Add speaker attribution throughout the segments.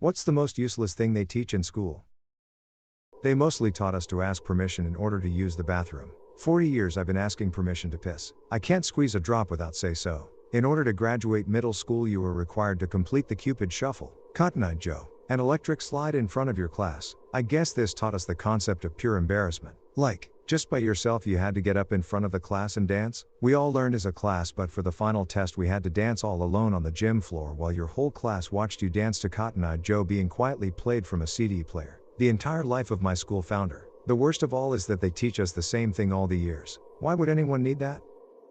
Speaker 1: What's the most useless thing they teach in school? They mostly taught us to ask permission in order to use the bathroom. 40 years I've been asking permission to piss. I can't squeeze a drop without say so. In order to graduate middle school you were required to complete the Cupid Shuffle, Cotton Eye Joe, and electric slide in front of your class. I guess this taught us the concept of pure embarrassment. Like, just by yourself you had to get up in front of the class and dance? We all learned as a class, but for the final test we had to dance all alone on the gym floor while your whole class watched you dance to Cotton Eye Joe being quietly played from a CD player. The entire life of my school founder. The worst of all is that they teach us the same thing all the years. Why would anyone need that?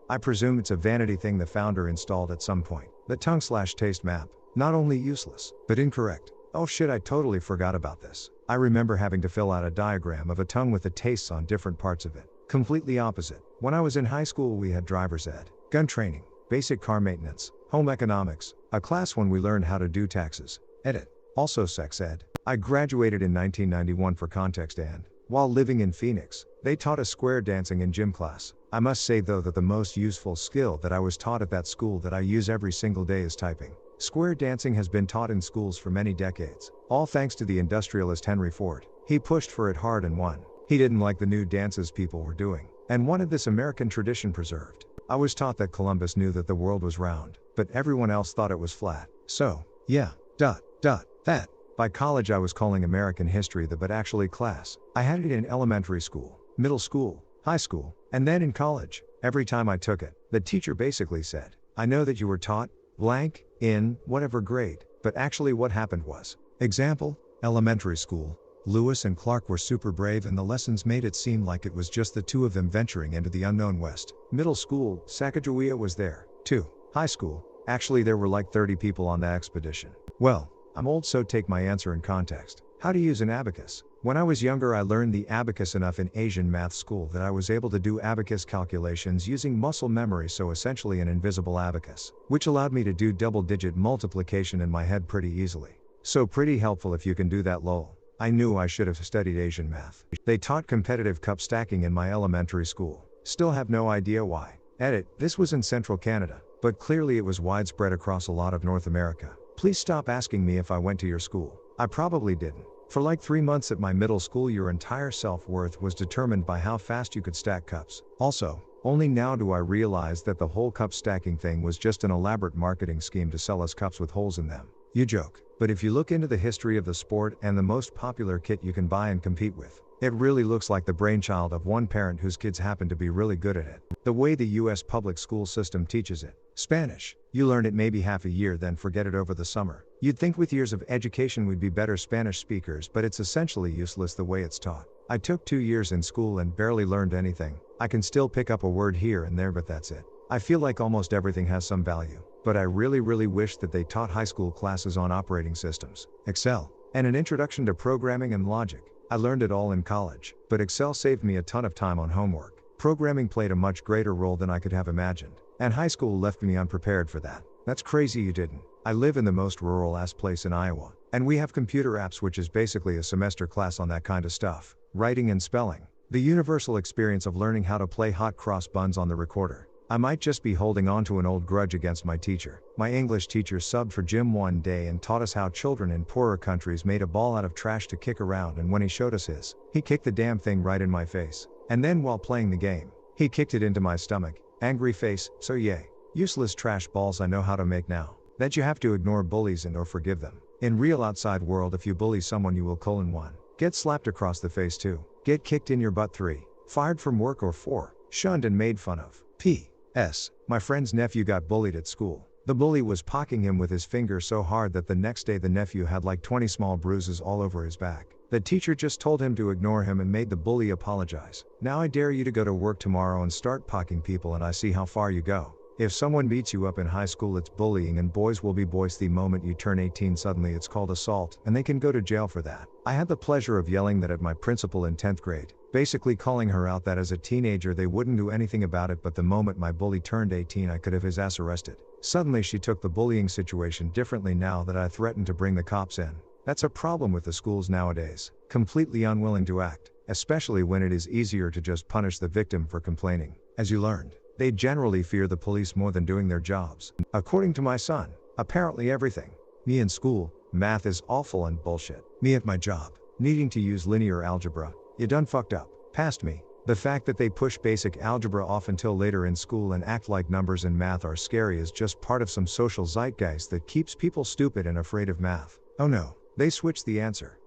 Speaker 1: I presume it's a vanity thing the founder installed at some point. The tongue/taste map. Not only useless, but incorrect. Oh shit, I totally forgot about this. I remember having to fill out a diagram of a tongue with the tastes on different parts of it. Completely opposite. When I was in high school we had driver's ed, gun training, basic car maintenance, home economics, a class when we learned how to do taxes, edit, also sex ed. I graduated in 1991 for context, and while living in Phoenix, they taught us square dancing in gym class. I must say though that the most useful skill that I was taught at that school that I use every single day is typing. Square dancing has been taught in schools for many decades, all thanks to the industrialist Henry Ford. He pushed for it hard and won. He didn't like the new dances people were doing, and wanted this American tradition preserved. I was taught that Columbus knew that the world was round, but everyone else thought it was flat. So, yeah, that. By college I was calling American history the but actually class. I had it in elementary school, middle school, high school, and then in college. Every time I took it, the teacher basically said, I know that you were taught blank in whatever grade, but actually what happened was. Example, elementary school, Lewis and Clark were super brave and the lessons made it seem like it was just the two of them venturing into the unknown west. Middle school, Sacagawea was there, too. High school, actually there were like 30 people on that expedition. Well, I'm old so take my answer in context. How to use an abacus. When I was younger I learned the abacus enough in Asian math school that I was able to do abacus calculations using muscle memory, so essentially an invisible abacus, which allowed me to do double-digit multiplication in my head pretty easily. So pretty helpful if you can do that lol. I knew I should have studied Asian math. They taught competitive cup stacking in my elementary school. Still have no idea why. Edit, this was in central Canada, but clearly it was widespread across a lot of North America. Please stop asking me if I went to your school. I probably didn't. For like 3 months at my middle school your entire self-worth was determined by how fast you could stack cups. Also, only now do I realize that the whole cup stacking thing was just an elaborate marketing scheme to sell us cups with holes in them. You joke, but if you look into the history of the sport and the most popular kit you can buy and compete with, it really looks like the brainchild of one parent whose kids happen to be really good at it. The way the US public school system teaches it. Spanish. You learn it maybe half a year then forget it over the summer. You'd think with years of education we'd be better Spanish speakers, but it's essentially useless the way it's taught. I took 2 years in school and barely learned anything. I can still pick up a word here and there, but that's it. I feel like almost everything has some value, but I really wish that they taught high school classes on operating systems, Excel, and an introduction to programming and logic. I learned it all in college, but Excel saved me a ton of time on homework. Programming played a much greater role than I could have imagined, and high school left me unprepared for that. That's crazy you didn't. I live in the most rural-ass place in Iowa, and we have computer apps, which is basically a semester class on that kind of stuff. Writing and spelling. The universal experience of learning how to play hot cross buns on the recorder. I might just be holding on to an old grudge against my teacher. My English teacher subbed for gym one day and taught us how children in poorer countries made a ball out of trash to kick around, and when he showed us his, he kicked the damn thing right in my face. And then while playing the game, he kicked it into my stomach. Angry face, so yay. Useless trash balls I know how to make now. That you have to ignore bullies and or forgive them. In real outside world if you bully someone you will: 1. Get slapped across the face. 2. Get kicked in your butt. 3. Fired from work. Or 4. Shunned and made fun of. P.S. My friend's nephew got bullied at school. The bully was pocking him with his finger so hard that the next day the nephew had like 20 small bruises all over his back. The teacher just told him to ignore him and made the bully apologize. Now I dare you to go to work tomorrow and start pocking people, and I see how far you go. If someone beats you up in high school it's bullying, and boys will be boys. The moment you turn 18 suddenly it's called assault, and they can go to jail for that. I had the pleasure of yelling that at my principal in 10th grade, basically calling her out that as a teenager they wouldn't do anything about it, but the moment my bully turned 18 I could have his ass arrested. Suddenly she took the bullying situation differently now that I threatened to bring the cops in. That's a problem with the schools nowadays, completely unwilling to act, especially when it is easier to just punish the victim for complaining. As you learned, they generally fear the police more than doing their jobs. According to my son, apparently everything. Me in school, Math is awful and bullshit. Me at my job, needing to use linear algebra, you done fucked up. Past me. The fact that they push basic algebra off until later in school and act like numbers in math are scary is just part of some social zeitgeist that keeps people stupid and afraid of math. Oh no, they switched the answer.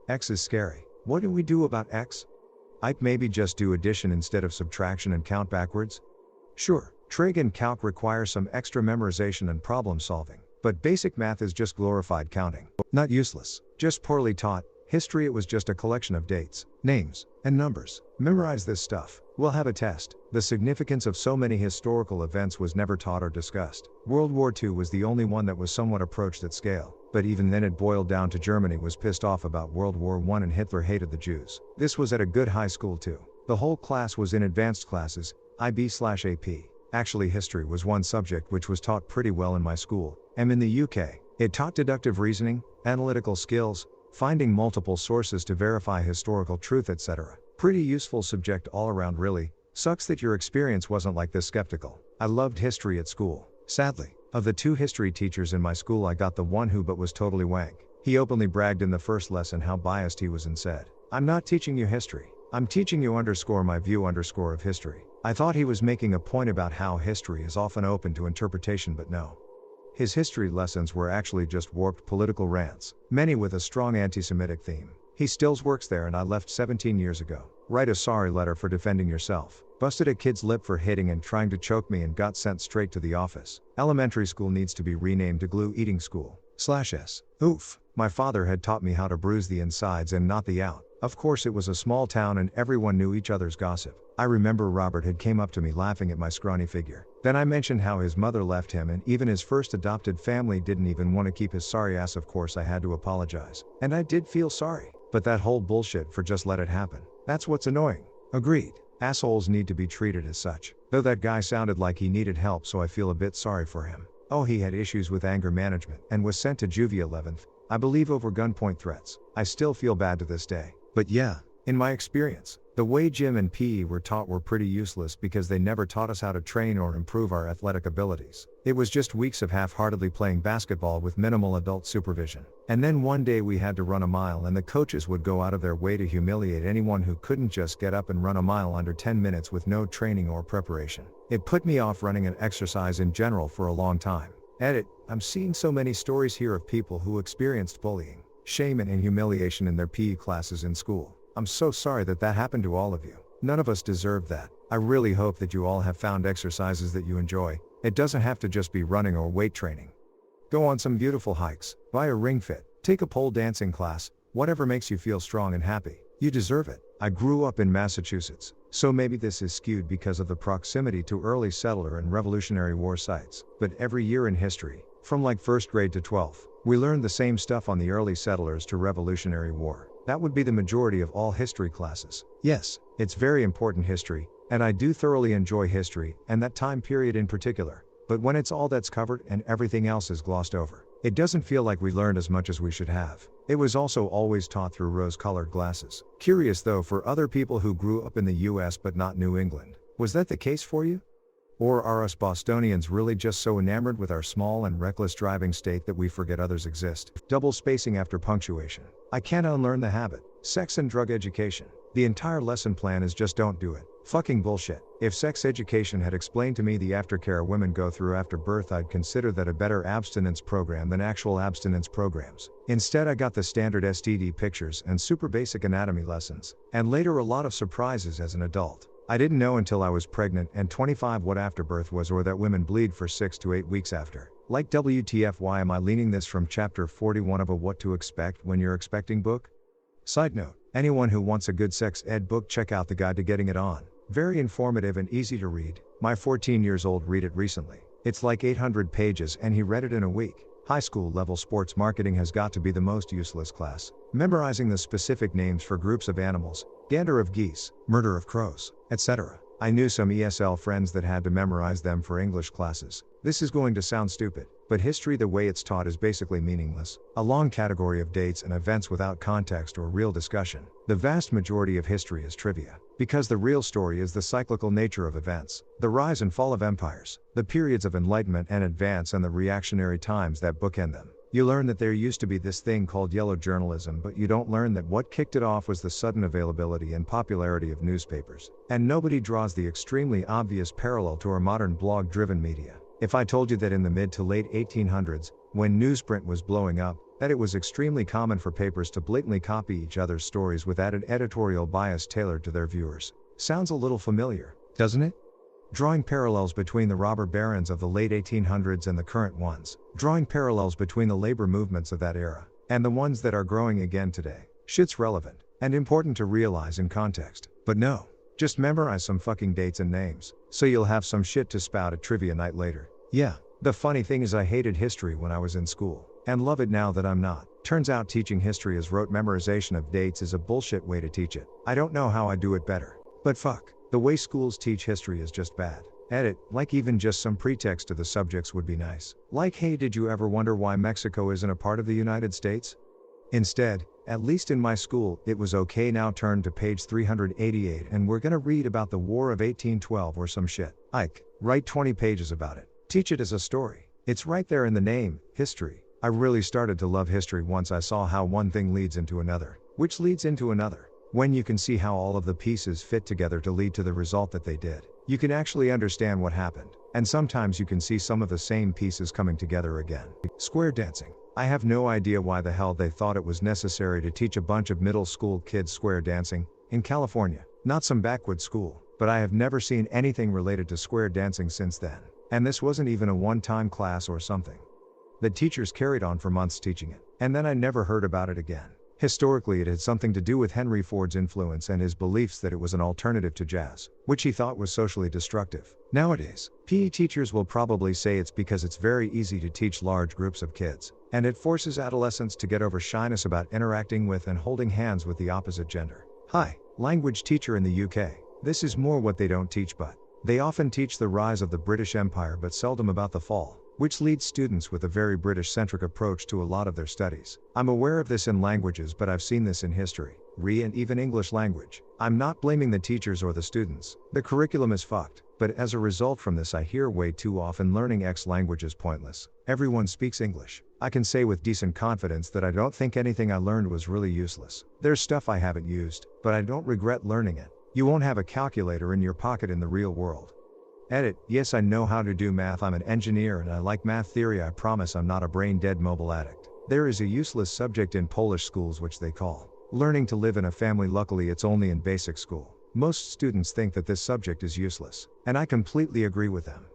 Speaker 1: X is scary. What do we do about X? I'd maybe just do addition instead of subtraction and count backwards? Sure, trig and calc require some extra memorization and problem solving, but basic math is just glorified counting. Not useless, just poorly taught. History, it was just a collection of dates, names, and numbers. Memorize this stuff. We'll have a test. The significance of so many historical events was never taught or discussed. World War II was the only one that was somewhat approached at scale, but even then it boiled down to Germany was pissed off about World War I and Hitler hated the Jews. This was at a good high school too. The whole class was in advanced classes, IB/AP. Actually, history was one subject which was taught pretty well in my school. In the UK, it taught deductive reasoning, analytical skills, finding multiple sources to verify historical truth, etc. Pretty useful subject all around really. Sucks that your experience wasn't like this skeptical. I loved history at school. Sadly, of the 2 history teachers in my school I got the one who but was totally wank. He openly bragged in the first lesson how biased he was and said, "I'm not teaching you history. I'm teaching you _my view of history." I thought he was making a point about how history is often open to interpretation, but no. His history lessons were actually just warped political rants, many with a strong anti-Semitic theme. He still works there and I left 17 years ago. Write a sorry letter for defending yourself. Busted a kid's lip for hitting and trying to choke me and got sent straight to the office. Elementary school needs to be renamed to glue eating school. /s. Oof. My father had taught me how to bruise the insides and not the out. Of course it was a small town and everyone knew each other's gossip. I remember Robert had came up to me laughing at my scrawny figure. Then I mentioned how his mother left him and even his first adopted family didn't even want to keep his sorry ass. Of course I had to apologize. And I did feel sorry. But that whole bullshit for just let it happen. That's what's annoying. Agreed. Assholes need to be treated as such. Though that guy sounded like he needed help, so I feel a bit sorry for him. Oh, he had issues with anger management and was sent to juvie 11th, I believe over gunpoint threats. I still feel bad to this day. But yeah, in my experience, the way gym and PE were taught were pretty useless because they never taught us how to train or improve our athletic abilities. It was just weeks of half-heartedly playing basketball with minimal adult supervision. And then one day we had to run a mile and the coaches would go out of their way to humiliate anyone who couldn't just get up and run a mile under 10 minutes with no training or preparation. It put me off running an exercise in general for a long time. Edit, I'm seeing so many stories here of people who experienced bullying, shame and humiliation in their PE classes in school. I'm so sorry that that happened to all of you. None of us deserved that. I really hope that you all have found exercises that you enjoy. It doesn't have to just be running or weight training. Go on some beautiful hikes, buy a ring fit, take a pole dancing class, whatever makes you feel strong and happy. You deserve it. I grew up in Massachusetts, so maybe this is skewed because of the proximity to early settler and Revolutionary War sites. But every year in history, from like 1st grade to 12th, we learned the same stuff on the early settlers to Revolutionary War. That would be the majority of all history classes. Yes, it's very important history, and I do thoroughly enjoy history, and that time period in particular. But when it's all that's covered and everything else is glossed over, it doesn't feel like we learned as much as we should have. It was also always taught through rose-colored glasses. Curious though, for other people who grew up in the US but not New England, was that the case for you? Or are us Bostonians really just so enamored with our small and reckless driving state that we forget others exist? Double spacing after punctuation. I can't unlearn the habit. Sex and drug education. The entire lesson plan is just don't do it. Fucking bullshit. If sex education had explained to me the aftercare women go through after birth, I'd consider that a better abstinence program than actual abstinence programs. Instead I got the standard STD pictures and super basic anatomy lessons, and later a lot of surprises as an adult. I didn't know until I was pregnant and 25 what afterbirth was, or that women bleed for 6 to 8 weeks after. Like WTF, why am I leaning this from chapter 41 of a What to Expect When You're Expecting book? Side note, anyone who wants a good sex ed book, check out the Guide to Getting It On. Very informative and easy to read. My 14-year-old read it recently. It's like 800 pages and he read it in a week. High school level sports marketing has got to be the most useless class. Memorizing the specific names for groups of animals, gander of geese, murder of crows, etc. I knew some ESL friends that had to memorize them for English classes. This is going to sound stupid, but history the way it's taught is basically meaningless. A long category of dates and events without context or real discussion. The vast majority of history is trivia, because the real story is the cyclical nature of events, the rise and fall of empires, the periods of enlightenment and advance, and the reactionary times that bookend them. You learn that there used to be this thing called yellow journalism, but you don't learn that what kicked it off was the sudden availability and popularity of newspapers. And nobody draws the extremely obvious parallel to our modern blog-driven media. If I told you that in the mid to late 1800s, when newsprint was blowing up, that it was extremely common for papers to blatantly copy each other's stories with added editorial bias tailored to their viewers. Sounds a little familiar, doesn't it? Drawing parallels between the robber barons of the late 1800s and the current ones, drawing parallels between the labor movements of that era, and the ones that are growing again today. Shit's relevant, and important to realize in context. But no, just memorize some fucking dates and names, so you'll have some shit to spout at trivia night later. Yeah, the funny thing is I hated history when I was in school, and love it now that I'm not. Turns out teaching history as rote memorization of dates is a bullshit way to teach it. I don't know how I do it better. But fuck. The way schools teach history is just bad. Edit, like even just some pretext to the subjects would be nice. Like, hey, did you ever wonder why Mexico isn't a part of the United States? Instead, at least in my school, it was okay. Now turn to page 388 and we're gonna read about the War of 1812 or some shit. Ike, write 20 pages about it. Teach it as a story. It's right there in the name, history. I really started to love history once I saw how one thing leads into another, which leads into another. When you can see how all of the pieces fit together to lead to the result that they did, you can actually understand what happened. And sometimes you can see some of the same pieces coming together again. Square dancing. I have no idea why the hell they thought it was necessary to teach a bunch of middle school kids square dancing in California. Not some backwoods school, but I have never seen anything related to square dancing since then. And this wasn't even a one-time class or something. The teachers carried on for months teaching it, and then I never heard about it again. Historically, it had something to do with Henry Ford's influence and his beliefs that it was an alternative to jazz, which he thought was socially destructive. Nowadays, PE teachers will probably say it's because it's very easy to teach large groups of kids, and it forces adolescents to get over shyness about interacting with and holding hands with the opposite gender. Hi, language teacher in the UK. This is more what they don't teach, but they often teach the rise of the British Empire but seldom about the fall, which leads students with a very British-centric approach to a lot of their studies. I'm aware of this in languages, but I've seen this in history, and even English language. I'm not blaming the teachers or the students. The curriculum is fucked, but as a result from this I hear way too often learning X language is pointless. Everyone speaks English. I can say with decent confidence that I don't think anything I learned was really useless. There's stuff I haven't used, but I don't regret learning it. You won't have a calculator in your pocket in the real world. Edit, yes, I know how to do math. I'm an engineer and I like math theory. I promise I'm not a brain-dead mobile addict. There is a useless subject in Polish schools which they call learning to live in a family. Luckily it's only in basic school. Most students think that this subject is useless, and I completely agree with them.